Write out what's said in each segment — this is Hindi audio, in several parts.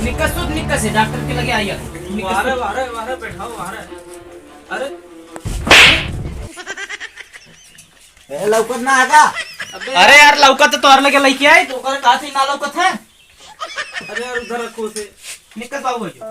निकस है डॉक्टर के लगे आइए। वारे बैठाओ वारे। अरे ए लौकत ना आगा। अरे यार लौकत तोर लगे लइके आई तो ओकर का थी ना लौकत है। अरे यार उधर रखो से निकस बाबू जो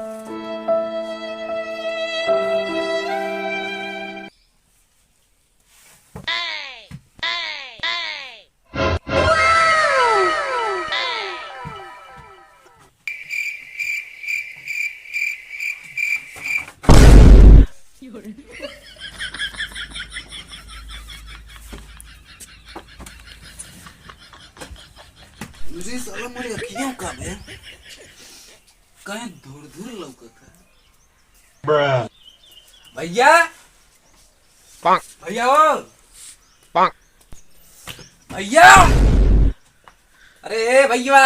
मुझे साला मेरी अखियों का बे कहीं दूर दूर लौकत है। भैया भैया ओ भैया अरे भैया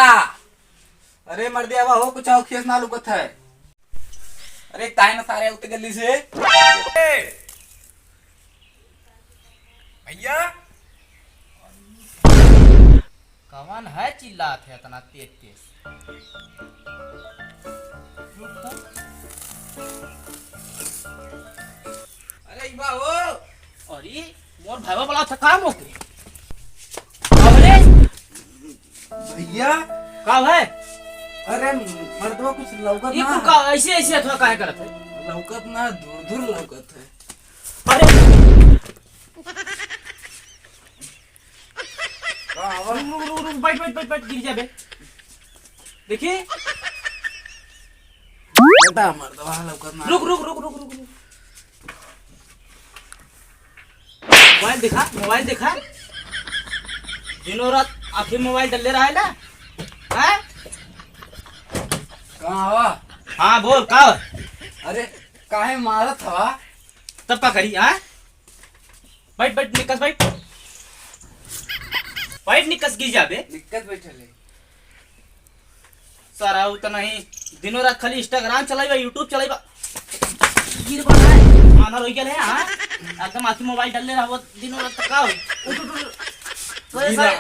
अरे मर दिया हो कुछ खेस ना लुकत है। अरे काहे ना सारे उठ गली से भैया कौन है चिल्लात है इतना तेज तेज। अरे इबा हो अरे मोर भाईवा बड़ा था काम होके अरे भैया का है अरे मर्दवा कुछ लौकत ये ना का ऐसे ऐसे थोड़ा काहे करत है। लौकत ना दूर दूर लौकत है। अरे रुक बैठ गिर जाबे देखिए बता मर्दवा लौकत ना रुक मोबाइल दिखा दिनों रात आखिर मोबाइल डले रहा है ना हैं। कहाँ हवा हाँ बोल का अरे काहे मारत हवा तब का करी हाँ बैठ निकस बैठ निकस गिर जाबे दिक्कत बैठले सारा तो नहीं दिनों रात खाली इंस्टाग्राम चलाइबा यूट्यूब चलाइबा गिर बना है आना रोई गेल है हां एकदम आखी मोबाइल डाल ले रहा दिनों रात तक का हो उठ तो ऐसा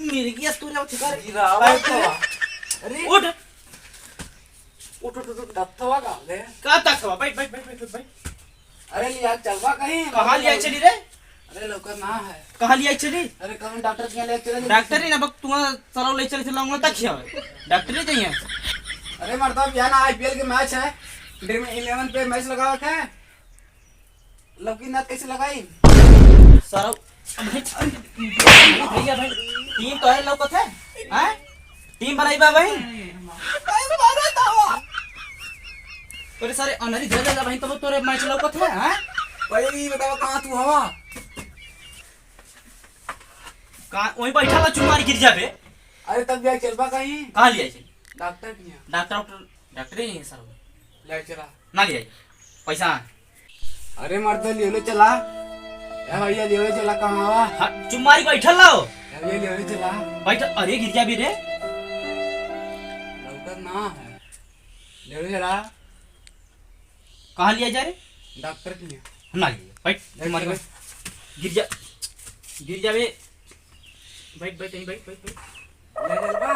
मेरे की स्टोरी अब ठिका गिरा अरे उठ दत्तवा का ले का तक हवा बैठ अरे लिया चलवा कहीं कहां लिया चली रे अरे लौकत ना है कहां लिया चली अरे कौन डॉक्टर के ले चले डॉक्टर ही ना बक तुम चलो ले चले लाऊंगा तक है डॉक्टर ही चाहिए। अरे मर्दा यार ना आईपीएल के मैच है ड्रीम 11 पे मैच लगा रखा है लौकी नाथ कैसे लगाई सारा भैया भाई टीम तो है लौकत है हैं टीम बनाई बा भाई तोरे सारे अनरी धर ले भाई तब तोरे मैच लौकत है हैं भाई बताओ कहां तू हवा का वहीं बैठा ला चुमारी गिर जाबे। अरे तब जा चलवा कहीं कहां लिया छै डॉक्टर के यहाँ डॉक्टर ही नहीं सर ले चला ना लिया पैसा अरे मर्दा ले चला ए भैया ले चला कहां हवा हाँ, चुमारी बैठल लाओ ये ले चला बैठ अरे गिर जाबे रे लौकत ना है ले चला कहां लिया जा रे डॉक्टर के यहाँ ना लिया बैठ चुमारी बैठ गिर जाबे बैठ यहीं बैठ ले चलवा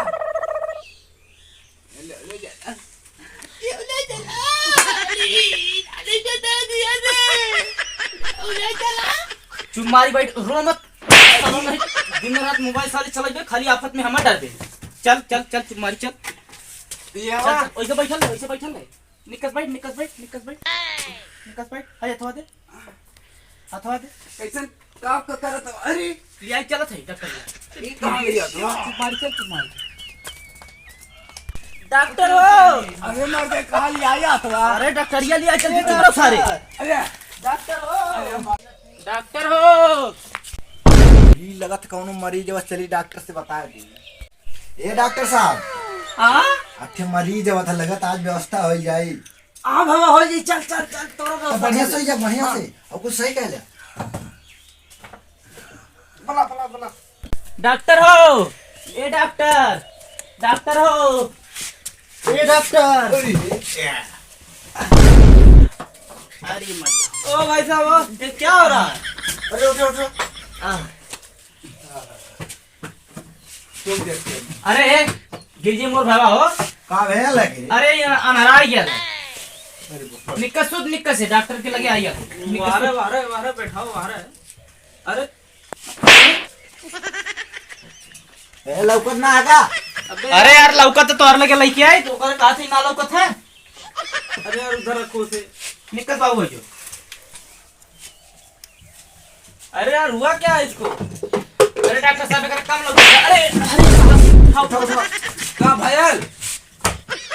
ले चला चुमारी बैठ रो मत दिन रात मोबाइल साले चलाइबे खाली आफत में हम डर दे चल चुमारी चल वैसे बैठल ले निकस बैठ हथवा दे कैसे का करत अरे लिया चलत है डॉक्टर ये कहां गया तू चुमारी डॉक्टर हो अरे मर्दे कहां ले आया था अरे डॉक्टरिया लिया चल के सारे अरे डॉक्टर हो ये लगा था कौन मरीज बस चली डॉक्टर से बता दी ए डॉक्टर साहब हां अच्छे मरीज था लगत आज व्यवस्था हो जाई आ बाबा हो जी चल तोरा बढ़िया से जा बढ़िया से और कुछ सही कहले बला डॉक्टर हो ए डॉक्टर हो ए डॉक्टर अरे मजा ओ भाई साहब ये क्या हो रहा है अरे उठो अरे गिरजी मोर भावा हो का भैया लगे अरे ये अनहरा गया निक्कस सुध निक्कस है डॉक्टर के लगे आइया वारे वारे वारे बैठाओ वारे। अरे ए लौकत ना आगा अरे यार लौकत तो तोहर लगे लइके आई तो ओकर कहा से ना लौकत है अरे यार उधर रखो उसे। निक्कस बाबू जो अरे यार हुआ क्या है इसको? अरे डॉक्टर साहब अगर कम लौकत है अरे अरे खाओ खाओ का भयल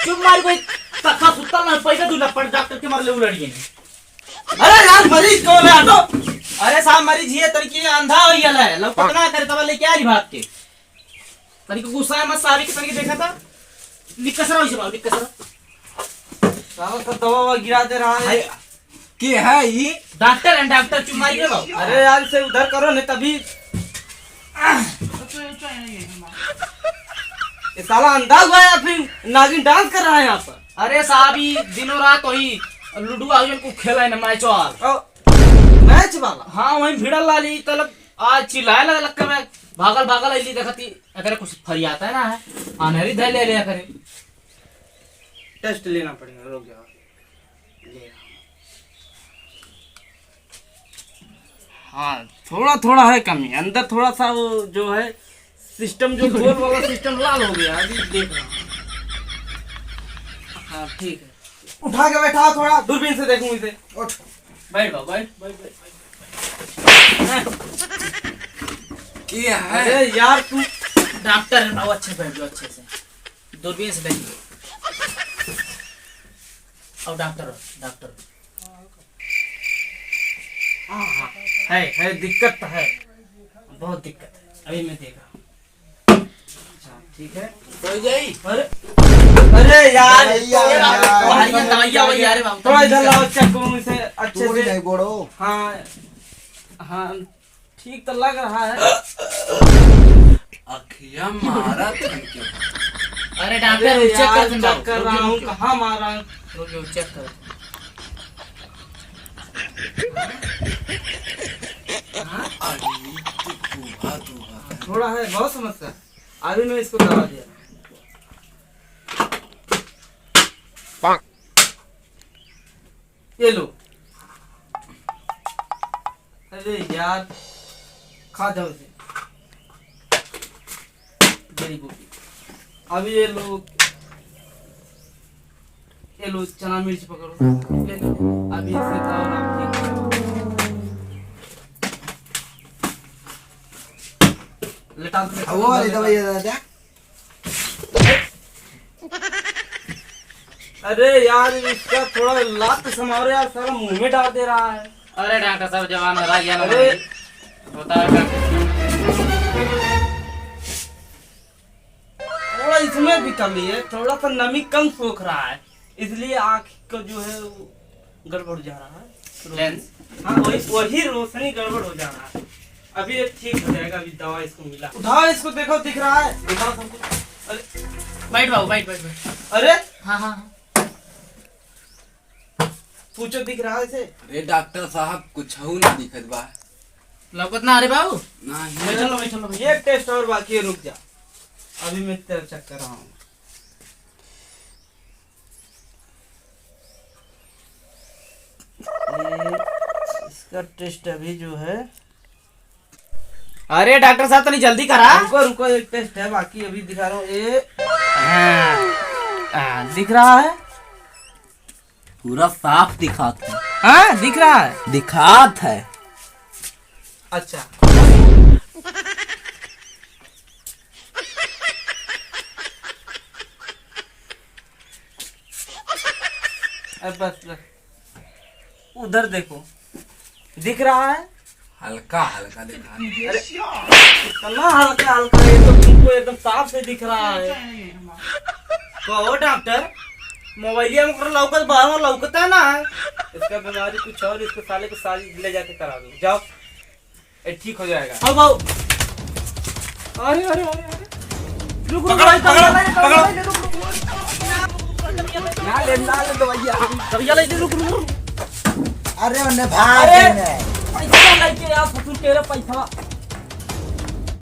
चुप मार कोई तखा सुतल ना पैसा दूला पर डॉक्टर के मारले उलड़िए अरे यार मरीज कौन है हटो अरे साहब मरीज ये तरीके अंधा हो गया है लौकत ना करे तब लेके आ भाग के तरीके गुस्सा है मत सारी के तरीके देखा था निक्कस रहा इसे निक्कस रहा साला तो दवा ववा गिरा दे रहा है। के है ये डॉक्टर एंड डॉक्टर चुप मारिए बाबू अरे यार इसे उधर करो नहीं तभी ये साला अंदाज हुआ या फिर नागिन डांस कर रहा है यहाँ पर। अरे साहब ही दिनों रात वही लूडो आयोजन को खेला है ना मैच वाल मैच वाला हाँ वही भिड़ल लाली तलब आज चिल्लाए लगा लग मैं भागल भागल ऐली देखती अगर कुछ फरियाता है ना है अनहरी दे ले लिया करे टेस्ट लेना पड़ेगा रुक जाओ ले हाँ थोड़ा थोड़ा है कमी अंदर थोड़ा सा वो जो है सिस्टम जो गोल वाला सिस्टम लाल हो गया अभी देख रहा हूँ। हाँ ठीक है उठा के बैठा थोड़ा दूरबीन से देखूं इसे। उठ बैठ बाबू बैठ बैठ बैठ के है अरे यार तू डॉक्टर है बाबू अच्छे बैठ जाओ अच्छे से दूरबीन से देखिए अब डॉक्टर डॉक्टर हाँ हाँ है दिक्कत तो है बहुत दिक्कत है अभी मैं देख रहा हूँ। अच्छा ठीक है तो जाई अरे अरे यार हरियाणा दवाइयां वही यार बाबू थोड़ा इधर लाओ चेक करूं इसे अच्छे तोड़ी से। नहीं बोड़ो हाँ हाँ ठीक तो लग रहा है। अखिया मारा थनके अरे डॉक्टर चेक यार, कर चेक कर रहा हूँ कहाँ मारा हूँ। रुको चेक कर थोड़ा है बहुत समस्या अभी मैं इसको दवा दिया ये लो। अरे यार खा जाओ इसे जड़ी बूटी। अभी ये लो चना मिर्च पकड़ो ले लो। अभी इसे खाओ ना ठीक करो। लेटा दो वो वाली दवाई दादा अरे यार इसका थोड़ा लात समारो यार सारा मुंह में डाल दे रहा है। अरे डॉक्टर साहब जवान हो रहा है ना अरे बताओ थोड़ा इसमें भी कमी है थोड़ा सा नमी कम सोख रहा है इसलिए आँख को जो है वो गड़बड़ जा रहा है लेंस हाँ वही रोशनी गड़बड़ हो जा रहा है। अभी ये ठीक हो जाएगा अभी दवा इसको मिला उठाओ इसको देखो दिख रहा है दिखाओ सबको। अरे बैठ बाबू बैठ बैठ बैठ अरे हाँ हाँ पूछो दिख रहा है इसे। अरे डॉक्टर साहब कुछ हो ना दिखत बा लौकत ना अरे बाबू नहीं चलो ये टेस्ट और बाकी है रुक जा अभी मैं तेरा चेक कर रहा हूँ। इसका टेस्ट अभी जो है अरे डॉक्टर साहब तनी जल्दी करा रुको रुको एक टेस्ट है बाकी अभी दिखा रहा हूँ ये दिख रहा है पूरा साफ दिखात है हाँ दिख रहा है दिखात है अच्छा अब बस उधर देखो दिख रहा है हल्का हल्का दिखा अरे इतना हल्का हल्का है तो तुमको एकदम साफ से दिख रहा है। कहो डॉक्टर मोबाइलिया में लौकत बाहर लौकता है ना इसका बीमारी कुछ और इसको साले को साली ले जाके करा दो जाओ ये ठीक हो जाएगा। अब बाबू अरे अरे अरे अरे रुक रुक पकड़ो, पकड़ो, ना ले दवाइया दवाइयां ले रुक रुक रुक अरे उन्हें भाग अरे! देना है। पैसा लेके यार फुसुल तेरा पैसा